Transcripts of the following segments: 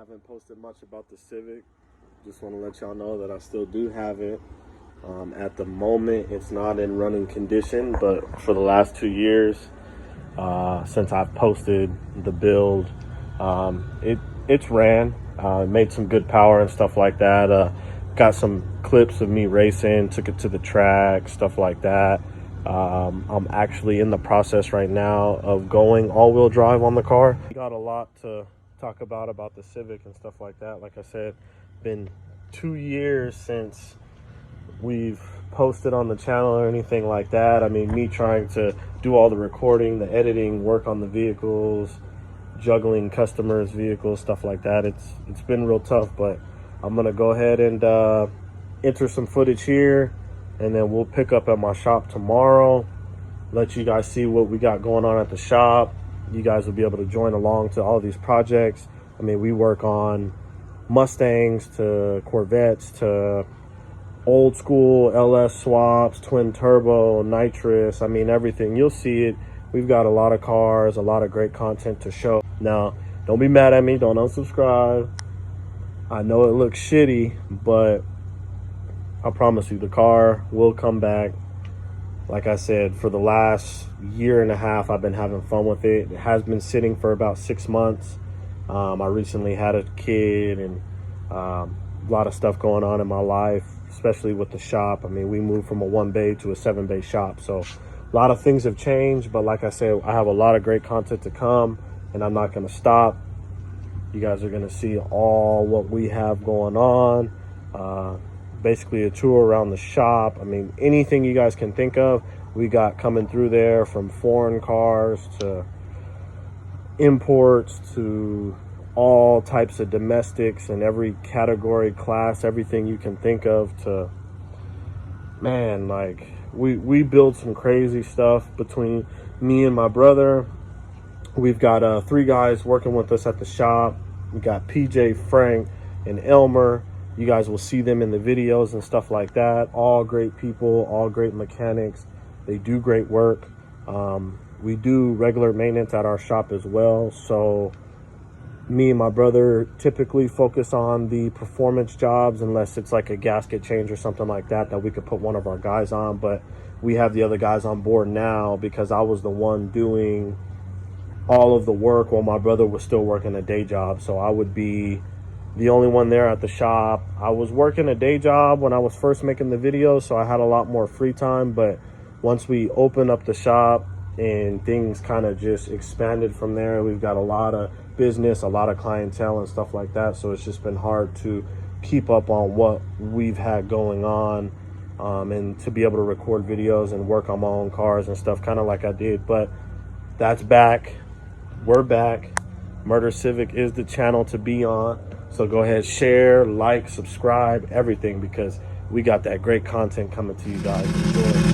Haven't posted much about the Civic. Just want to let y'all know that I still do have it. At the moment, it's not in running condition, but for the last 2 years, since I've posted the build, it's ran, made some good power and stuff like that. Got some clips of me racing, took it to the track, stuff like that. I'm actually in the process right now of going all-wheel drive on the car. Got a lot to talk about the Civic and stuff like that. Like I said, been 2 years since we've posted on the channel or anything like that. I mean, me trying to do all the recording, the editing, work on the vehicles, juggling customers' vehicles, stuff like that. It's been real tough, but I'm gonna go ahead and enter some footage here, and then we'll pick up at my shop tomorrow, let you guys see what we got going on at the shop. You guys will be able to join along to all these projects. I mean, we work on Mustangs to Corvettes to old school LS swaps, twin turbo, nitrous. I mean, everything. You'll see it. We've got a lot of cars, a lot of great content to show. Now, don't be mad at me. Don't unsubscribe. I know it looks shitty, but I promise you the car will come back. Like I said, for the last year and a half, I've been having fun with it. It has been sitting for about 6 months. I recently had a kid and a lot of stuff going on in my life, especially with the shop. I mean, we moved from a 1-bay to a 7-bay shop. So a lot of things have changed, but like I said, I have a lot of great content to come, and I'm not going to stop. You guys are going to see all what we have going on. Basically a tour around the shop. I mean, anything you guys can think of, we got coming through there, from foreign cars to imports to all types of domestics and every category, class, everything you can think of. To, man, like we build some crazy stuff between me and my brother. We've got 3 guys working with us at the shop. We got PJ, Frank, and Elmer. You guys will see them in the videos and stuff like that. All great people, all great mechanics. They do great work. We do regular maintenance at our shop as well. So me and my brother typically focus on the performance jobs, unless it's like a gasket change or something like that we could put one of our guys on. But we have the other guys on board now because I was the one doing all of the work while my brother was still working a day job. So I would be the only one there at the shop. I was working a day job when I was first making the videos, so I had a lot more free time. But once we opened up the shop and things kind of just expanded from there, we've got a lot of business, a lot of clientele and stuff like that. So it's just been hard to keep up on what we've had going on, and to be able to record videos and work on my own cars and stuff, kind of like I did. But that's back. We're back. Murder Civic is the channel to be on. So go ahead, share, like, subscribe, everything, because we got that great content coming to you guys. Enjoy.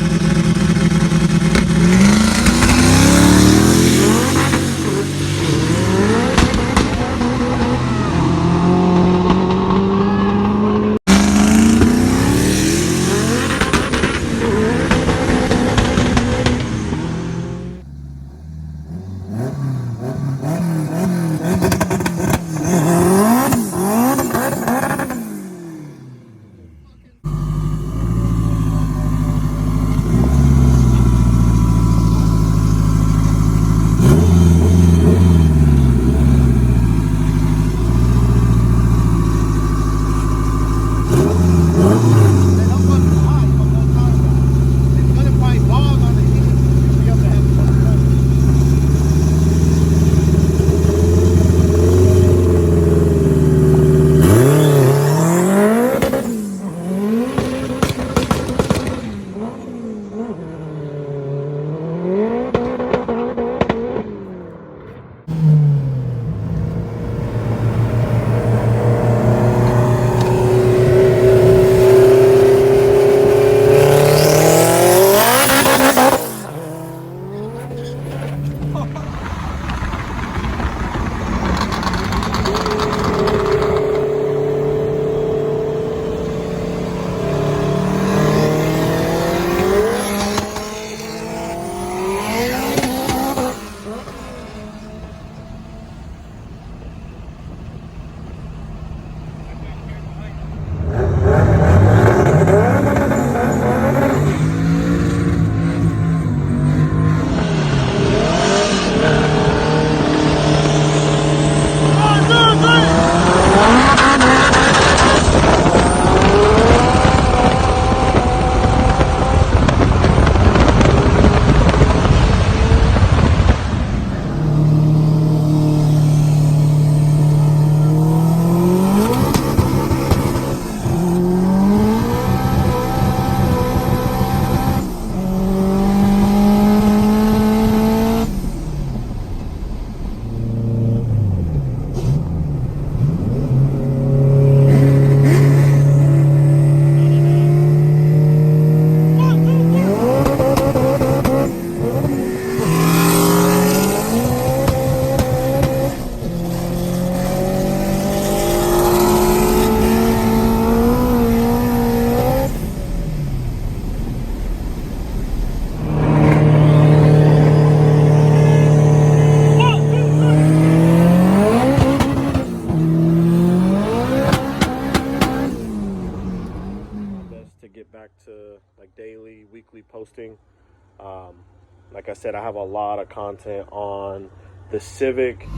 Like I said, I have a lot of content on the Civic.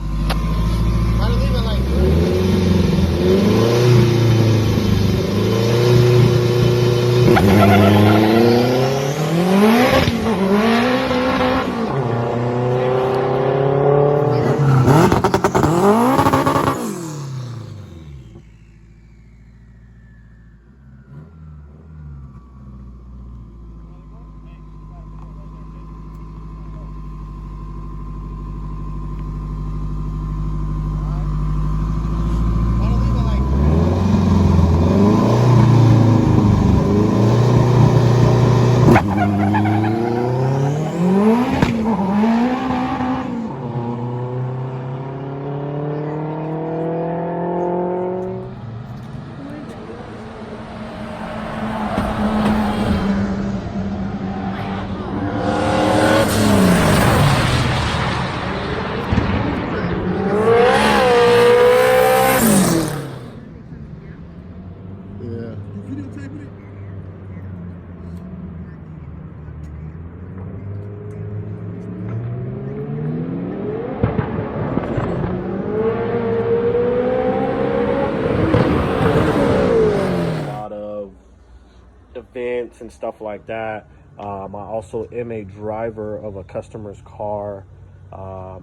Events and stuff like that. I also am a driver of a customer's car.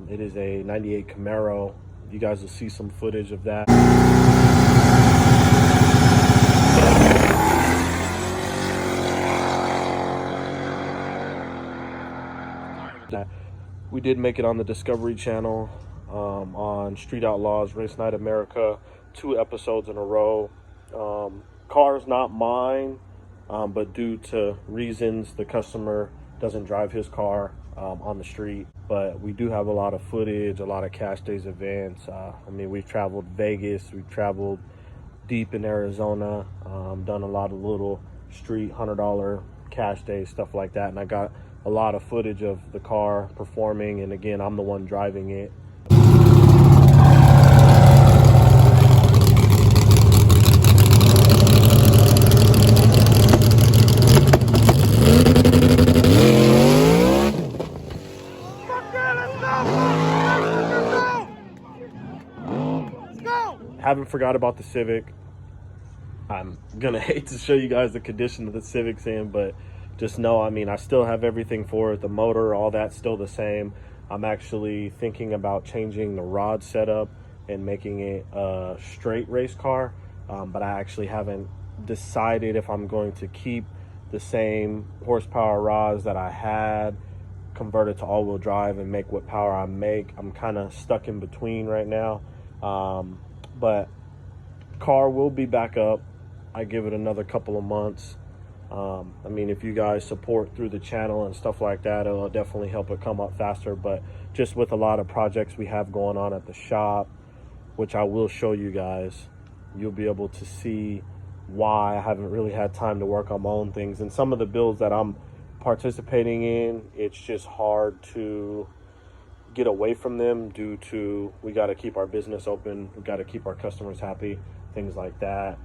It is a 98 Camaro. You guys will see some footage of that. We did make it on the Discovery Channel on Street Outlaws Race Night America, 2 episodes in a row. Car's not mine, but due to reasons, the customer doesn't drive his car on the street. But we do have a lot of footage, a lot of cash days events. I mean, we've traveled Vegas, we've traveled deep in Arizona, done a lot of little street $100 cash days, stuff like that. And I got a lot of footage of the car performing, and again, I'm the one driving it. Haven't forgot about the Civic. I'm gonna hate to show you guys the condition that the Civic's in, but just know, I mean, I still have everything for it. The motor, all that's still the same. I'm actually thinking about changing the rod setup and making it a straight race car, but I actually haven't decided if I'm going to keep the same horsepower rods that I had, convert it to all-wheel drive and make what power I make. I'm kind of stuck in between right now. But car will be back up. I give it another couple of months. I mean, if you guys support through the channel and stuff like that, it'll definitely help it come up faster. But just with a lot of projects we have going on at the shop, which I will show you guys, you'll be able to see why I haven't really had time to work on my own things. And some of the builds that I'm participating in, it's just hard to get away from them due to we got to keep our business open, we got to keep our customers happy, things like that.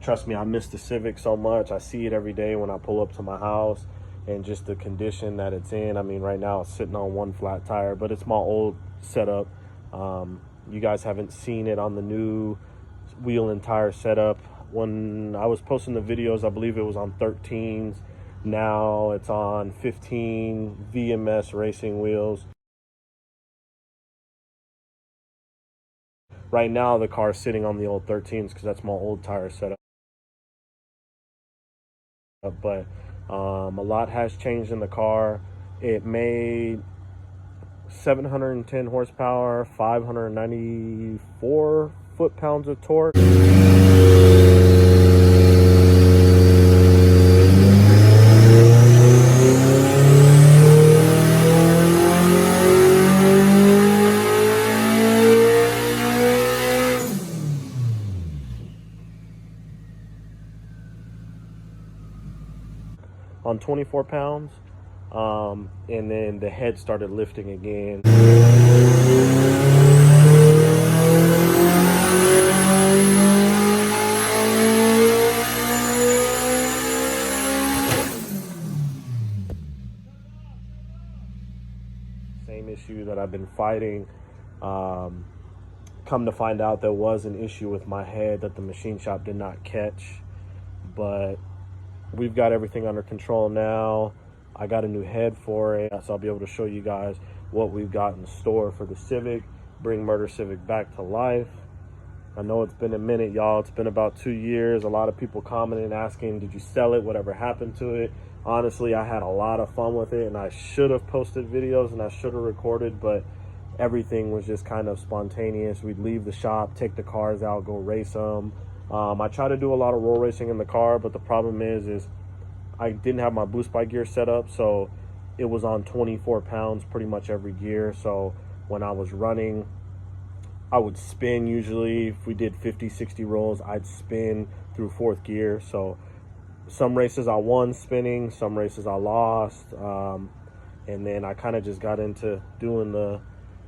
Trust me, I miss the Civic so much. I see it every day when I pull up to my house, and just the condition that it's in. I mean, right now it's sitting on 1 flat tire, but it's my old setup. You guys haven't seen it on the new wheel and tire setup. When I was posting the videos, I believe it was on 13s. Now it's on 15 VMS racing wheels. Right now the car's sitting on the old 13s because that's my old tire setup. But a lot has changed in the car. It made 710 horsepower, 594 foot-pounds of torque. On 24 pounds, and then the head started lifting again. fighting. Come to find out there was an issue with my head that the machine shop did not catch, but we've got everything under control now. I got a new head for it, so I'll be able to show you guys what we've got in store for the Civic, bring Murder Civic back to life. I know it's been a minute, y'all. It's been about 2 years. A lot of people commenting, asking, did you sell it? Whatever happened to it? Honestly, I had a lot of fun with it, and I should have posted videos and I should have recorded, but everything was just kind of spontaneous. We'd leave the shop, take the cars out, go race them. I try to do a lot of roll racing in the car, but the problem is I didn't have my boost by gear set up, so it was on 24 pounds pretty much every gear. So when I was running, I would spin. Usually if we did 50, 60 rolls, I'd spin through 4th gear. So some races I won spinning, some races I lost. And then I kind of just got into doing the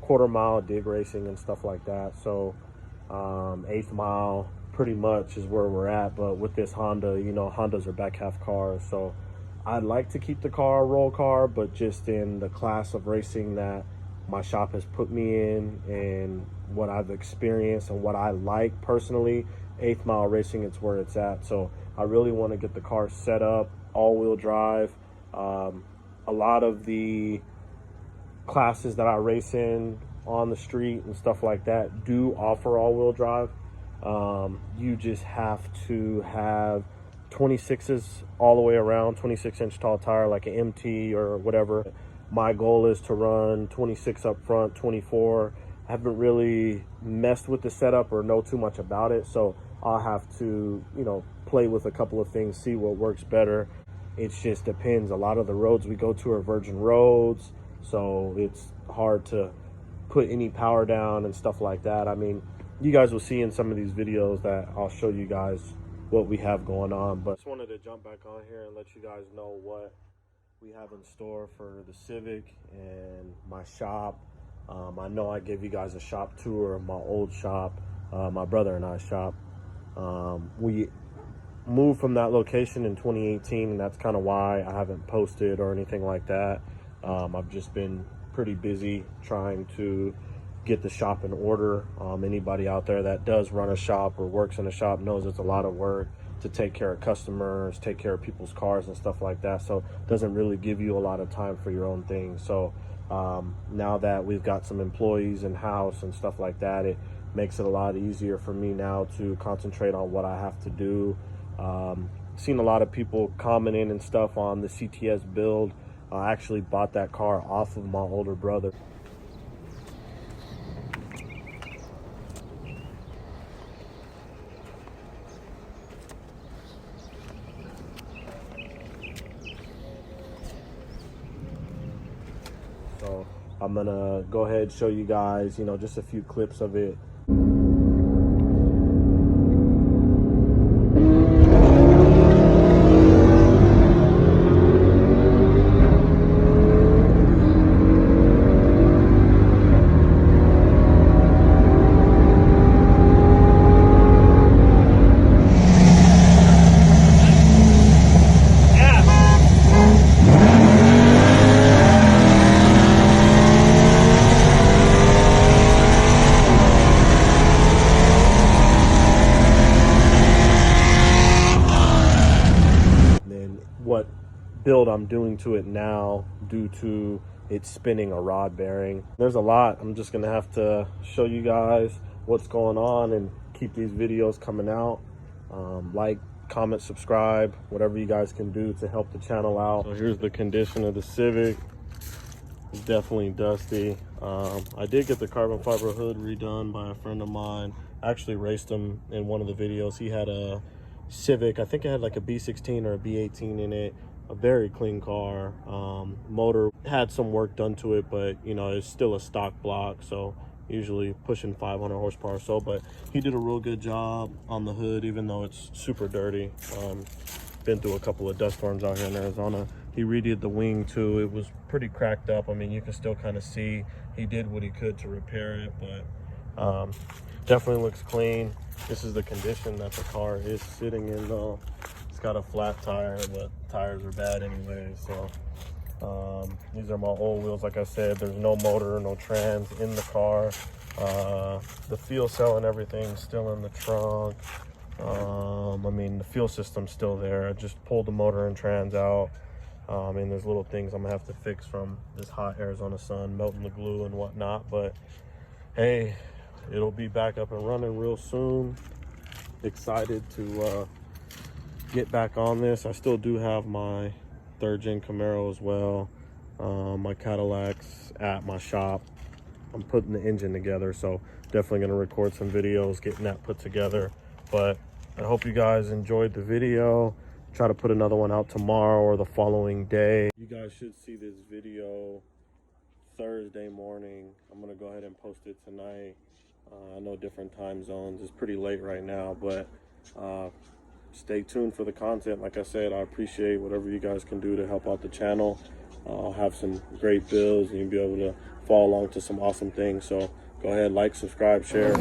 1/4 mile dig racing and stuff like that. So 1/8 mile pretty much is where we're at. But with this Honda, you know, Hondas are back half cars, so I'd like to keep the car a roll car, but just in the class of racing that my shop has put me in and what I've experienced and what I like personally, 1/8 mile racing, it's where it's at. So I really want to get the car set up all-wheel drive. A lot of the classes that I race in on the street and stuff like that do offer all-wheel drive. You just have to have 26s all the way around, 26-inch tall tire like an MT or whatever. My goal is to run 26 up front, 24. I haven't really messed with the setup or know too much about it, so I'll have to, you know, play with a couple of things, see what works better. It just depends. A lot of the roads we go to are virgin roads, so it's hard to put any power down and stuff like that. I mean, you guys will see in some of these videos that I'll show you guys what we have going on, but I just wanted to jump back on here and let you guys know what we have in store for the Civic and my shop. I know I gave you guys a shop tour of my old shop, my brother and I's shop. We moved from that location in 2018, and that's kind of why I haven't posted or anything like that. I've just been pretty busy trying to get the shop in order. Anybody out there that does run a shop or works in a shop knows it's a lot of work to take care of customers, take care of people's cars and stuff like that. So it doesn't really give you a lot of time for your own things. So now that we've got some employees in house and stuff like that, it makes it a lot easier for me now to concentrate on what I have to do. Seen a lot of people commenting and stuff on the CTS build. I actually bought that car off of my older brother. So I'm gonna go ahead and show you guys, you know, just a few clips of it. What build I'm doing to it now due to it spinning a rod bearing. There's a lot. I'm just gonna have to show you guys what's going on and keep these videos coming out. Like, comment, subscribe, whatever you guys can do to help the channel out. So here's the condition of the Civic. It's definitely dusty. I did get the carbon fiber hood redone by a friend of mine. I actually raced him in one of the videos. He had a Civic, I think it had like a B16 or a B18 in it. A very clean car. Motor had some work done to it, but you know, it's still a stock block, so usually pushing 500 horsepower or so. But he did a real good job on the hood, even though it's super dirty. Been through a couple of dust storms out here in Arizona. He redid the wing too. It was pretty cracked up. I mean, you can still kind of see he did what he could to repair it, but definitely looks clean. This is the condition that the car is sitting in though. It's got a flat tire, but tires are bad anyway, so These are my old wheels. Like I said, there's no motor, no trans in the car. The fuel cell and everything still in the trunk. I mean, the fuel system's still there. I just pulled the motor and trans out. And there's little things I'm gonna have to fix from this hot Arizona sun, melting the glue and whatnot. But hey, it'll be back up and running real soon. Excited to get back on this. I still do have my 3rd gen Camaro as well. My Cadillac's at my shop. I'm putting the engine together, so definitely gonna record some videos getting that put together. But I hope you guys enjoyed the video. Try to put another one out tomorrow or the following day. You guys should see this video Thursday morning. I'm gonna go ahead and post it tonight. I know different time zones. It's pretty late right now, but stay tuned for the content. Like I said, I appreciate whatever you guys can do to help out the channel. I'll have some great builds and you'll be able to follow along to some awesome things. So go ahead, like, subscribe, share.